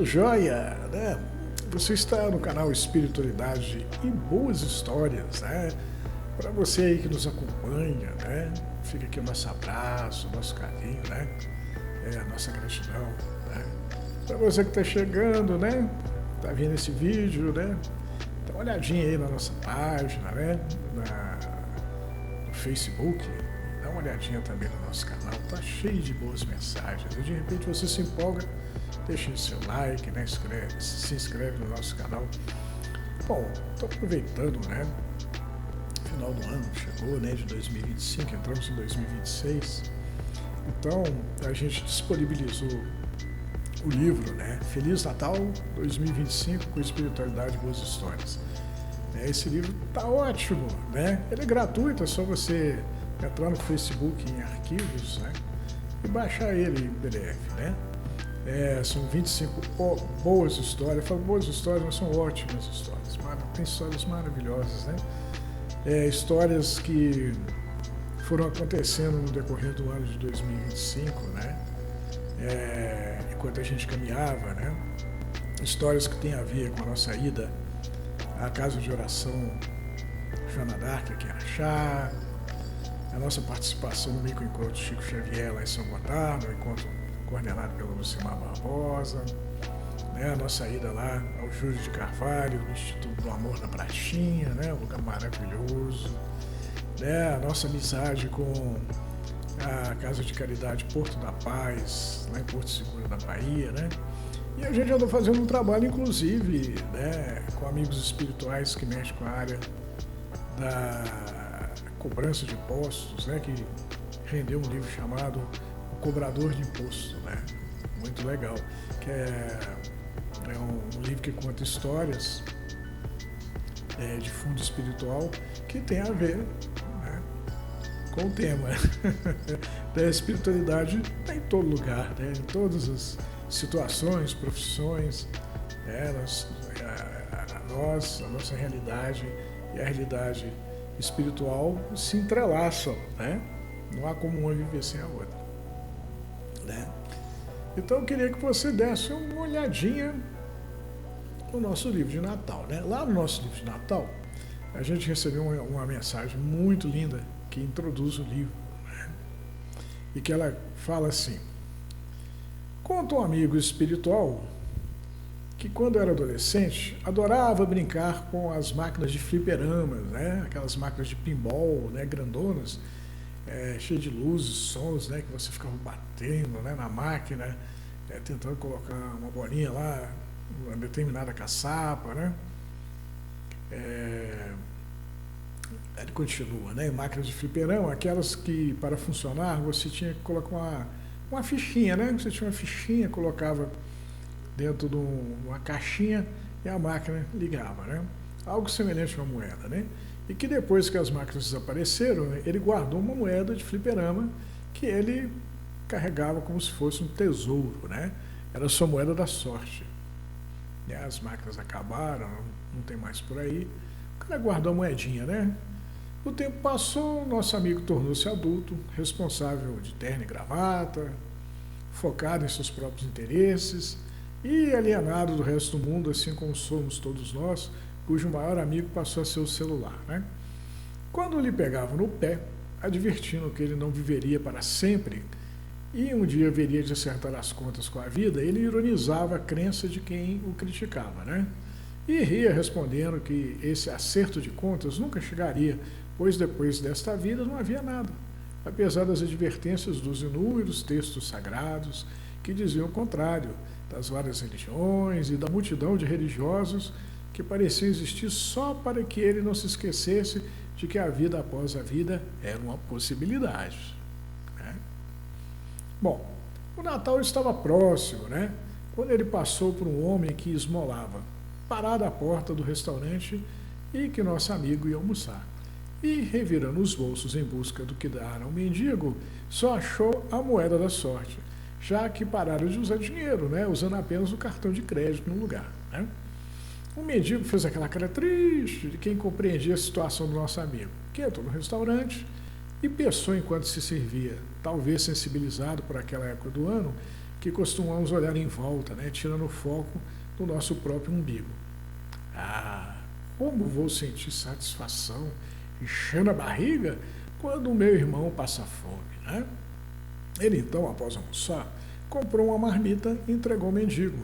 joia, né? Você está no canal Espiritualidade e Boas Histórias, né? Para você aí que nos acompanha, né? Fica aqui o nosso abraço, o nosso carinho, né? A nossa gratidão, né? Para você que está chegando, né? Tá vendo esse vídeo, né? Dá uma olhadinha aí na nossa página, né? No Facebook. Dá uma olhadinha também no nosso canal. Tá cheio de boas mensagens. E de repente você se empolga, deixa seu like, né? Se inscreve no nosso canal. Bom, estou aproveitando, né? Final do ano chegou, né? De 2025, entramos em 2026. Então, a gente disponibilizou o livro, né? Feliz Natal 2025 com Espiritualidade e Boas Histórias. Esse livro tá ótimo, né? Ele é gratuito, é só você entrar no Facebook em arquivos, né? E baixar ele em PDF, né? São 25 boas histórias. Eu falo boas histórias, mas são ótimas histórias. Tem histórias maravilhosas, né? Histórias que foram acontecendo no decorrer do ano de 2025, né? Enquanto a gente caminhava, né? Histórias que têm a ver com a nossa ida à casa de oração Joana d'Arc aqui em Araxá, a nossa participação no microencontro Chico Xavier lá em São Gotardo, um encontro coordenado pelo Lucimar Barbosa, né? A nossa ida lá ao Júlio de Carvalho, no Instituto do Amor da Praxinha, né? Um lugar maravilhoso, né? A nossa amizade com a Casa de Caridade Porto da Paz, lá em Porto Seguro da Bahia, né? E a gente andou fazendo um trabalho, inclusive, né, com amigos espirituais que mexem com a área da cobrança de impostos, né, que rendeu um livro chamado O Cobrador de Imposto, né? Muito legal, que é um livro que conta histórias de fundo espiritual que tem a ver, né, com o tema da espiritualidade. Está em todo lugar, né, em todas as situações, profissões, a nossa realidade e a realidade espiritual se entrelaçam, né? Não há como uma viver sem a outra, né? Então eu queria que você desse uma olhadinha no nosso livro de Natal, né? Lá no nosso livro de Natal, a gente recebeu uma mensagem muito linda que introduz o livro, né? E que ela fala assim: conta um amigo espiritual que, quando era adolescente, adorava brincar com as máquinas de fliperamas, né? Aquelas máquinas de pinball, né? Grandonas, cheias de luzes, sons, né? Que você ficava batendo, né? Na máquina, tentando colocar uma bolinha lá, uma determinada caçapa, né? Ele continua, né? Máquinas de fliperama, aquelas que, para funcionar, você tinha que colocar uma fichinha, né? Você tinha uma fichinha, colocava dentro de uma caixinha e a máquina ligava, né? Algo semelhante a uma moeda, né? E que depois que as máquinas desapareceram, né, ele guardou uma moeda de fliperama que ele carregava como se fosse um tesouro, né? Era a sua moeda da sorte. E as máquinas acabaram, não tem mais por aí. O cara guardou a moedinha, né? O tempo passou, nosso amigo tornou-se adulto, responsável de terno e gravata, focado em seus próprios interesses e alienado do resto do mundo, assim como somos todos nós, cujo maior amigo passou a ser o celular, né? Quando lhe pegava no pé, advertindo que ele não viveria para sempre e um dia haveria de acertar as contas com a vida, ele ironizava a crença de quem o criticava, né? E ria respondendo que esse acerto de contas nunca chegaria, pois depois desta vida não havia nada, apesar das advertências dos inúmeros textos sagrados que diziam o contrário, das várias religiões e da multidão de religiosos que pareciam existir só para que ele não se esquecesse de que a vida após a vida era uma possibilidade, né? Bom, o Natal estava próximo, né? Quando ele passou por um homem que esmolava, parado à porta do restaurante e que nosso amigo ia almoçar. E, revirando os bolsos em busca do que dar ao mendigo, só achou a moeda da sorte, já que pararam de usar dinheiro, né? Usando apenas o cartão de crédito no lugar, né? O mendigo fez aquela cara triste de quem compreendia a situação do nosso amigo, que entrou no restaurante e pensou enquanto se servia, talvez sensibilizado por aquela época do ano, que costumamos olhar em volta, né, tirando o foco do nosso próprio umbigo. Ah, como vou sentir satisfação, enchendo a barriga, quando o meu irmão passa fome, né? Ele então, após almoçar, comprou uma marmita e entregou ao mendigo,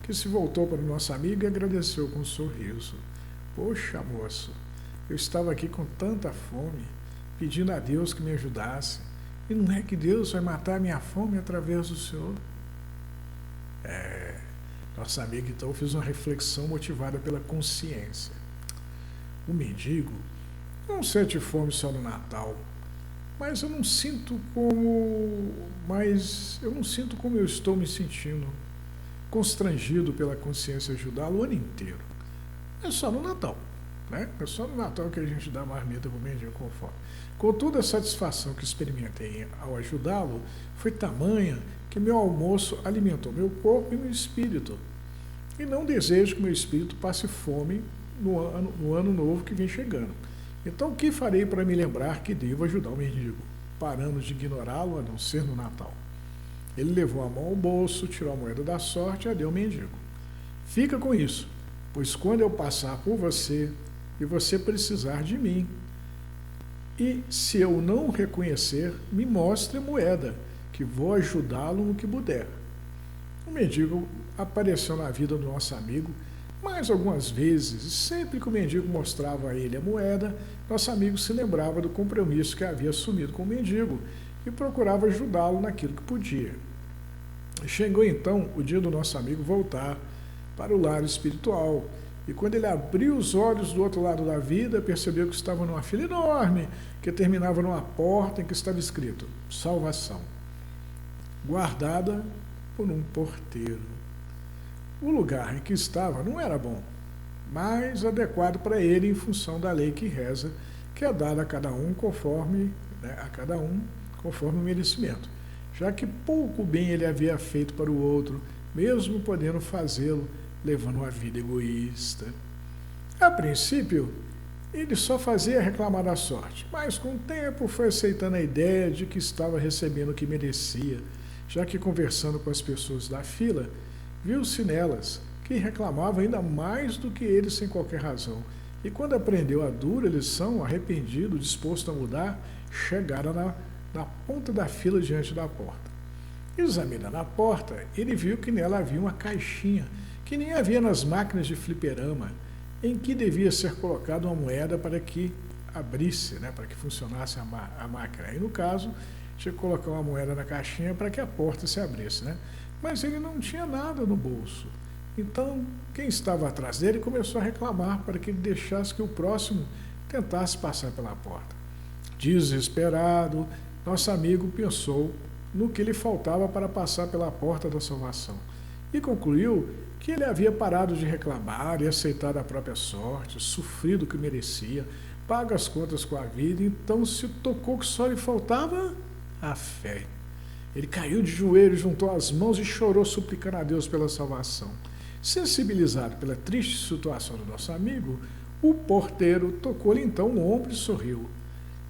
que se voltou para o nosso amigo e agradeceu com um sorriso. Poxa, moço, eu estava aqui com tanta fome, pedindo a Deus que me ajudasse, e não é que Deus vai matar a minha fome através do Senhor? Nosso amigo então fez uma reflexão motivada pela consciência. O mendigo não sente fome só no Natal, mas eu não sinto como eu estou me sentindo constrangido pela consciência ajudá-lo o ano inteiro. É só no Natal, né? É só no Natal que a gente dá marmita para o mendigo com fome. Contudo, a satisfação que experimentei ao ajudá-lo foi tamanha que meu almoço alimentou meu corpo e meu espírito. E não desejo que meu espírito passe fome no ano novo que vem chegando. Então, o que farei para me lembrar que devo ajudar o mendigo, parando de ignorá-lo a não ser no Natal? Ele levou a mão ao bolso, tirou a moeda da sorte e a deu ao mendigo. Fica com isso, pois quando eu passar por você e você precisar de mim, e se eu não reconhecer, me mostre a moeda, que vou ajudá-lo no que puder. O mendigo apareceu na vida do nosso amigo mais algumas vezes, e sempre que o mendigo mostrava a ele a moeda, nosso amigo se lembrava do compromisso que havia assumido com o mendigo e procurava ajudá-lo naquilo que podia. Chegou então o dia do nosso amigo voltar para o lar espiritual, e quando ele abriu os olhos do outro lado da vida, percebeu que estava numa fila enorme, que terminava numa porta em que estava escrito salvação, guardada por um porteiro. O lugar em que estava não era bom, mas adequado para ele em função da lei que reza, que é dada a cada um conforme o merecimento, já que pouco bem ele havia feito para o outro, mesmo podendo fazê-lo, levando uma vida egoísta. A princípio, ele só fazia reclamar da sorte, mas com o tempo foi aceitando a ideia de que estava recebendo o que merecia, já que conversando com as pessoas da fila, viu-se nelas que reclamavam ainda mais do que ele sem qualquer razão. E quando aprendeu a dura lição, arrependido, disposto a mudar, chegara na ponta da fila diante da porta. Examinando a porta, ele viu que nela havia uma caixinha, que nem havia nas máquinas de fliperama, em que devia ser colocada uma moeda para que abrisse, né, para que funcionasse a máquina. E no caso, tinha que colocar uma moeda na caixinha para que a porta se abrisse, né? Mas ele não tinha nada no bolso. Então, quem estava atrás dele começou a reclamar para que ele deixasse que o próximo tentasse passar pela porta. Desesperado, nosso amigo pensou no que lhe faltava para passar pela porta da salvação e concluiu que ele havia parado de reclamar e aceitado a própria sorte, sofrido o que merecia, pago as contas com a vida, então se tocou que só lhe faltava a fé. Ele caiu de joelhos, juntou as mãos e chorou, suplicando a Deus pela salvação. Sensibilizado pela triste situação do nosso amigo, o porteiro tocou-lhe então no ombro e sorriu.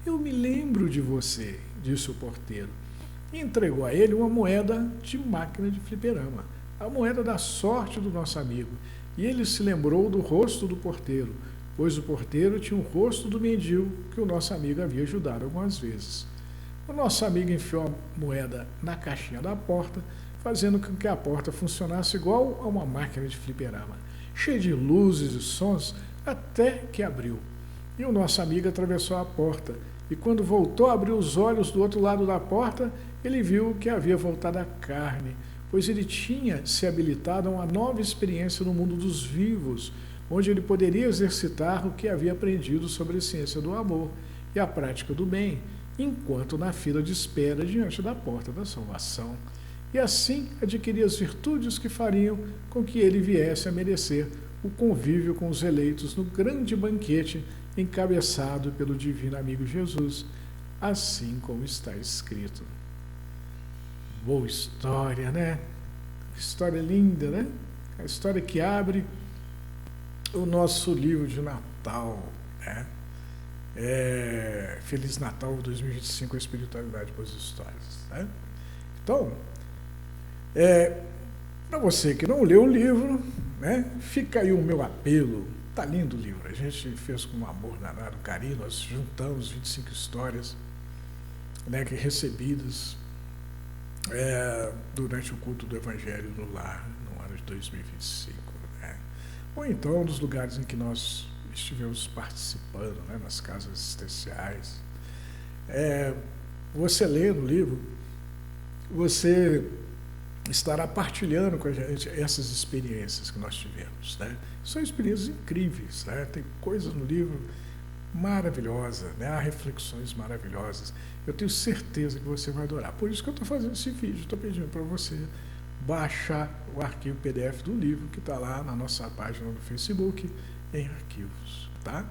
Eu me lembro de você, disse o porteiro, e entregou a ele uma moeda de máquina de fliperama, a moeda da sorte do nosso amigo, e ele se lembrou do rosto do porteiro, pois o porteiro tinha o rosto do mendigo que o nosso amigo havia ajudado algumas vezes. O nosso amigo enfiou a moeda na caixinha da porta, fazendo com que a porta funcionasse igual a uma máquina de fliperama, cheia de luzes e sons, até que abriu. E o nosso amigo atravessou a porta, e quando voltou a abrir os olhos do outro lado da porta, ele viu que havia voltado à carne, pois ele tinha se habilitado a uma nova experiência no mundo dos vivos, onde ele poderia exercitar o que havia aprendido sobre a ciência do amor e a prática do bem, enquanto na fila de espera diante da porta da salvação. E assim adquirir as virtudes que fariam com que ele viesse a merecer o convívio com os eleitos no grande banquete encabeçado pelo divino amigo Jesus, assim como está escrito. Boa história, né? História linda, né? A história que abre o nosso livro de Natal, né? Feliz Natal 2025, a espiritualidade para as histórias, né? Então, Para você que não leu o livro, né, fica aí o meu apelo. Tá lindo o livro, a gente fez com amor danado, carinho, nós juntamos 25 histórias, né, que recebidas durante o culto do Evangelho no Lar, no ano de 2025. Né? Ou então nos lugares em que nós estivemos participando, né, nas casas assistenciais. Você lendo o livro, você estará partilhando com a gente essas experiências que nós tivemos. Né? São experiências incríveis, né? Tem coisas no livro maravilhosas, né? Há reflexões maravilhosas. Eu tenho certeza que você vai adorar. Por isso que eu estou fazendo esse vídeo, estou pedindo para você baixar o arquivo PDF do livro que está lá na nossa página no Facebook, em arquivos. Tá?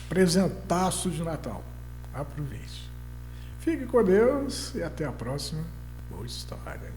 Presentaço de Natal. Aproveite. Fique com Deus e até a próxima. Boa história.